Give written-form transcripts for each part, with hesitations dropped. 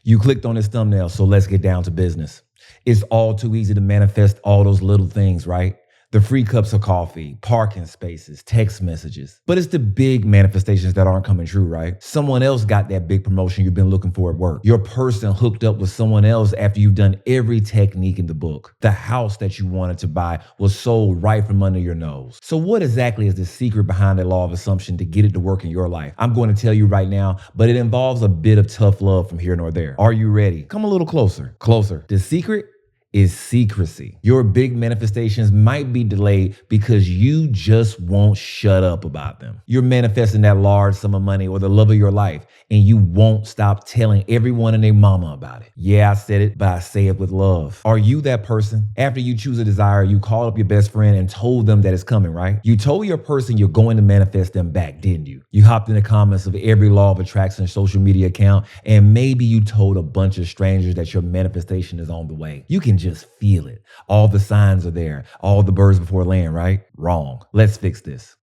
You clicked on this thumbnail, so let's get down to business. It's all too easy to manifest all those little things, right? The free cups of coffee, parking spaces, text messages. But it's the big manifestations that aren't coming true, right? Someone else got that big promotion you've been looking for at work. Your person hooked up with someone else after you've done every technique in the book. The house that you wanted to buy was sold right from under your nose. So what exactly is the secret behind the law of assumption to get it to work in your life? I'm going to tell you right now, but it involves a bit of tough love from here nor there. Are you ready? Come a little closer. Closer. The secret is secrecy. Your big manifestations might be delayed because you just won't shut up about them. You're manifesting that large sum of money or the love of your life, and you won't stop telling everyone and their mama about it. Yeah, I said it, but I say it with love. Are you that person? After you choose a desire, you call up your best friend and told them that it's coming, right? You told your person you're going to manifest them back, didn't you? You hopped in the comments of every law of attraction social media account, and maybe you told a bunch of strangers that your manifestation is on the way. You can just feel it. All the signs are there. All the birds before land, right? Wrong. Let's fix this.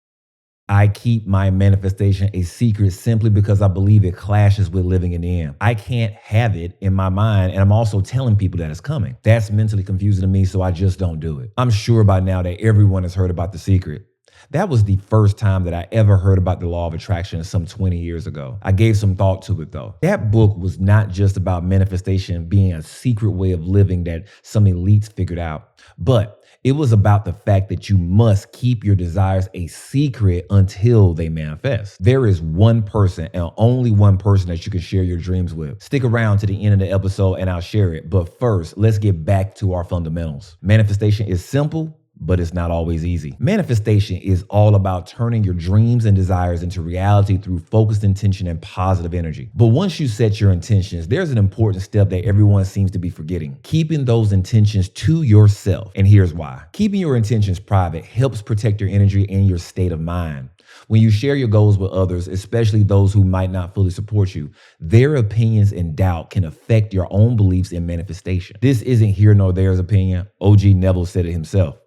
I keep my manifestation a secret simply because I believe it clashes with living in the end. I can't have it in my mind, and I'm also telling people that it's coming. That's mentally confusing to me, so I just don't do it. I'm sure by now that everyone has heard about The Secret. That was the first time that I ever heard about the law of attraction some 20 years ago. I gave some thought to it though. That book was not just about manifestation being a secret way of living that some elites figured out, but it was about the fact that you must keep your desires a secret until they manifest. There is one person and only one person that you can share your dreams with. Stick around to the end of the episode and I'll share it. But first, let's get back to our fundamentals. Manifestation is simple, but it's not always easy. Manifestation is all about turning your dreams and desires into reality through focused intention and positive energy. But once you set your intentions, there's an important step that everyone seems to be forgetting: keeping those intentions to yourself. And here's why. Keeping your intentions private helps protect your energy and your state of mind. When you share your goals with others, especially those who might not fully support you, their opinions and doubt can affect your own beliefs in manifestation. This isn't here nor there's opinion. OG Neville said it himself.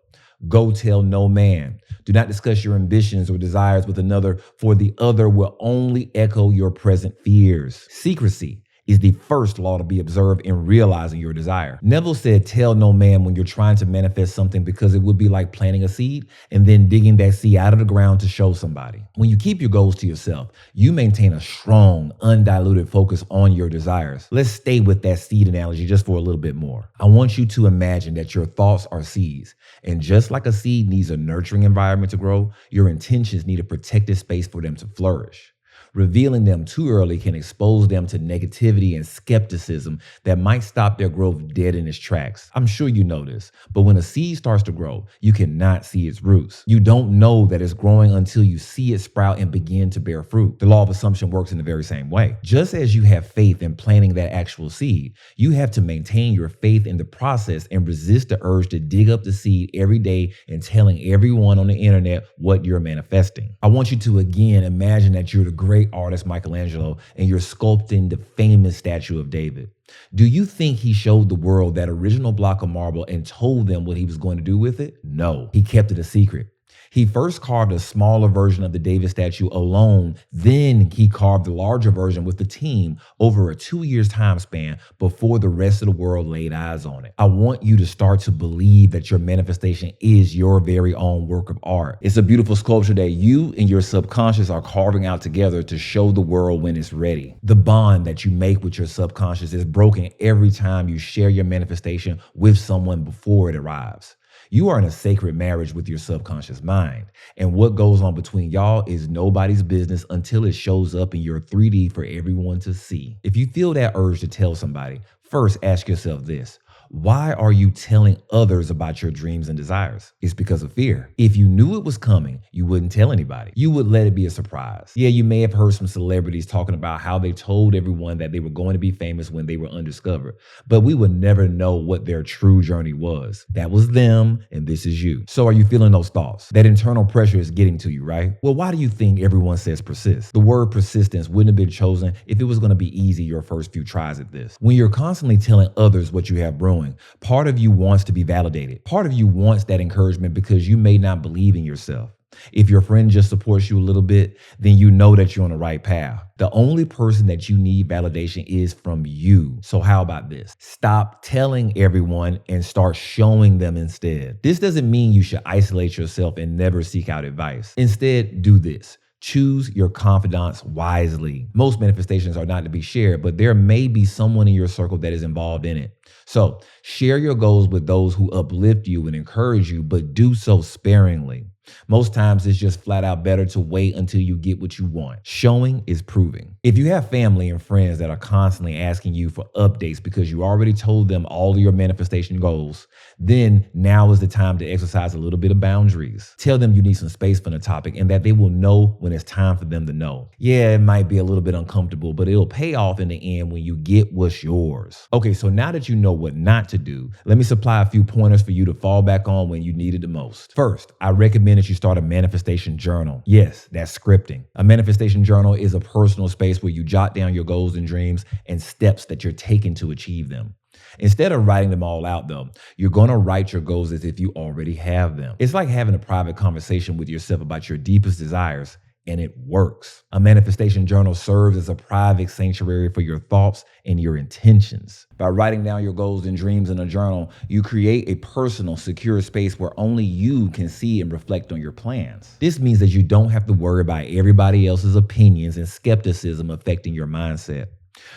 Go tell no man. Do not discuss your ambitions or desires with another, for the other will only echo your present fears. Secrecy is the first law to be observed in realizing your desire. Neville said, tell no man when you're trying to manifest something, because it would be like planting a seed and then digging that seed out of the ground to show somebody. When you keep your goals to yourself, you maintain a strong, undiluted focus on your desires. Let's stay with that seed analogy just for a little bit more. I want you to imagine that your thoughts are seeds. And just like a seed needs a nurturing environment to grow, your intentions need a protected space for them to flourish. Revealing them too early can expose them to negativity and skepticism that might stop their growth dead in its tracks. I'm sure you know this, but when a seed starts to grow, you cannot see its roots. You don't know that it's growing until you see it sprout and begin to bear fruit. The law of assumption works in the very same way. Just as you have faith in planting that actual seed, you have to maintain your faith in the process and resist the urge to dig up the seed every day and telling everyone on the internet what you're manifesting. I want you to again imagine that you're the great artist Michelangelo and you're sculpting the famous statue of David. Do you think he showed the world that original block of marble and told them what he was going to do with it? No, he kept it a secret. He first carved a smaller version of the David statue alone. Then he carved the larger version with the team over a 2-year time span before the rest of the world laid eyes on it. I want you to start to believe that your manifestation is your very own work of art. It's a beautiful sculpture that you and your subconscious are carving out together to show the world when it's ready. The bond that you make with your subconscious is broken every time you share your manifestation with someone before it arrives. You are in a sacred marriage with your subconscious mind, and what goes on between y'all is nobody's business until it shows up in your 3D for everyone to see. If you feel that urge to tell somebody, first ask yourself this: why are you telling others about your dreams and desires? It's because of fear. If you knew it was coming, you wouldn't tell anybody. You would let it be a surprise. Yeah, you may have heard some celebrities talking about how they told everyone that they were going to be famous when they were undiscovered, but we would never know what their true journey was. That was them, and this is you. So are you feeling those thoughts? That internal pressure is getting to you, right? Well, why do you think everyone says persist? The word persistence wouldn't have been chosen if it was going to be easy your first few tries at this. When you're constantly telling others what you have brewing, part of you wants to be validated. Part of you wants that encouragement because you may not believe in yourself. If your friend just supports you a little bit, then you know that you're on the right path. The only person that you need validation is from you. So how about this? Stop telling everyone and start showing them instead. This doesn't mean you should isolate yourself and never seek out advice. Instead, do this. Choose your confidants wisely. Most manifestations are not to be shared, but there may be someone in your circle that is involved in it. So share your goals with those who uplift you and encourage you, but do so sparingly. Most times it's just flat out better to wait until you get what you want. Showing is proving. If you have family and friends that are constantly asking you for updates because you already told them all of your manifestation goals, then now is the time to exercise a little bit of boundaries. Tell them you need some space from the topic and that they will know when it's time for them to know. Yeah, it might be a little bit uncomfortable, but it'll pay off in the end when you get what's yours. Okay, so now that you know what not to do, let me supply a few pointers for you to fall back on when you need it the most. First, I recommend that you start a manifestation journal. Yes, that's scripting. A manifestation journal is a personal space where you jot down your goals and dreams and steps that you're taking to achieve them. Instead of writing them all out, though, you're going to write your goals as if you already have them. It's like having a private conversation with yourself about your deepest desires, and it works. A manifestation journal serves as a private sanctuary for your thoughts and your intentions. By writing down your goals and dreams in a journal, you create a personal, secure space where only you can see and reflect on your plans. This means that you don't have to worry about everybody else's opinions and skepticism affecting your mindset.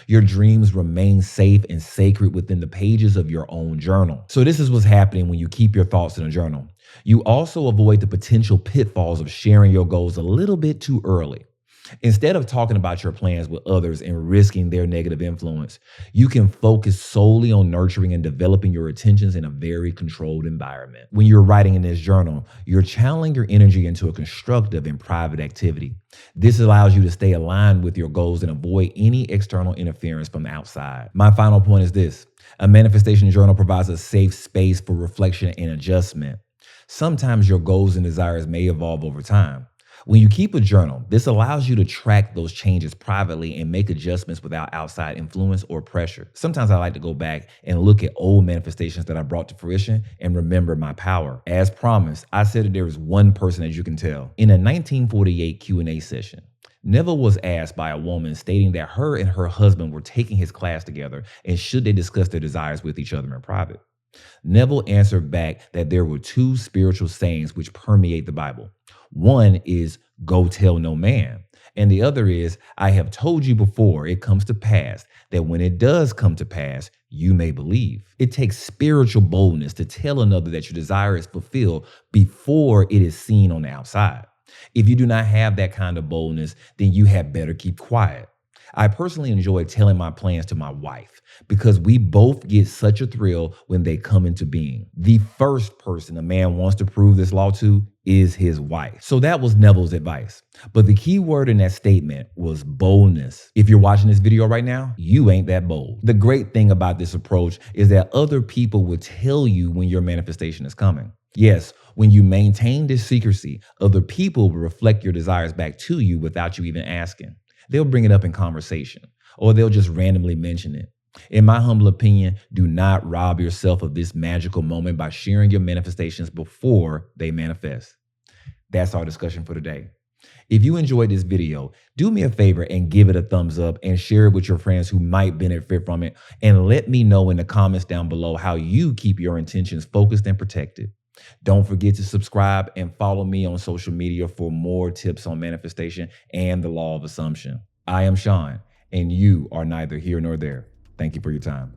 Your dreams remain safe and sacred within the pages of your own journal. So this is what's happening when you keep your thoughts in a journal. You also avoid the potential pitfalls of sharing your goals a little bit too early. Instead of talking about your plans with others and risking their negative influence, you can focus solely on nurturing and developing your intentions in a very controlled environment. When you're writing in this journal, you're channeling your energy into a constructive and private activity. This allows you to stay aligned with your goals and avoid any external interference from the outside. My final point is this: a manifestation journal provides a safe space for reflection and adjustment. Sometimes your goals and desires may evolve over time. When you keep a journal, this allows you to track those changes privately and make adjustments without outside influence or pressure. Sometimes I like to go back and look at old manifestations that I brought to fruition and remember my power. As promised, I said that there is one person that you can tell. In a 1948 Q&A session, Neville was asked by a woman stating that her and her husband were taking his class together and should they discuss their desires with each other in private. Neville answered back that there were two spiritual sayings which permeate the Bible. One is, "Go tell no man." And the other is, "I have told you before it comes to pass, that when it does come to pass, you may believe." It takes spiritual boldness to tell another that your desire is fulfilled before it is seen on the outside. If you do not have that kind of boldness, then you had better keep quiet. I personally enjoy telling my plans to my wife because we both get such a thrill when they come into being. The first person a man wants to prove this law to is his wife. So that was Neville's advice. But the key word in that statement was boldness. If you're watching this video right now, you ain't that bold. The great thing about this approach is that other people will tell you when your manifestation is coming. Yes, when you maintain this secrecy, other people will reflect your desires back to you without you even asking. They'll bring it up in conversation, or they'll just randomly mention it. In my humble opinion, do not rob yourself of this magical moment by sharing your manifestations before they manifest. That's our discussion for today. If you enjoyed this video, do me a favor and give it a thumbs up and share it with your friends who might benefit from it. And let me know in the comments down below how you keep your intentions focused and protected. Don't forget to subscribe and follow me on social media for more tips on manifestation and the law of assumption. I am Shaun, and you are neither here nor there. Thank you for your time.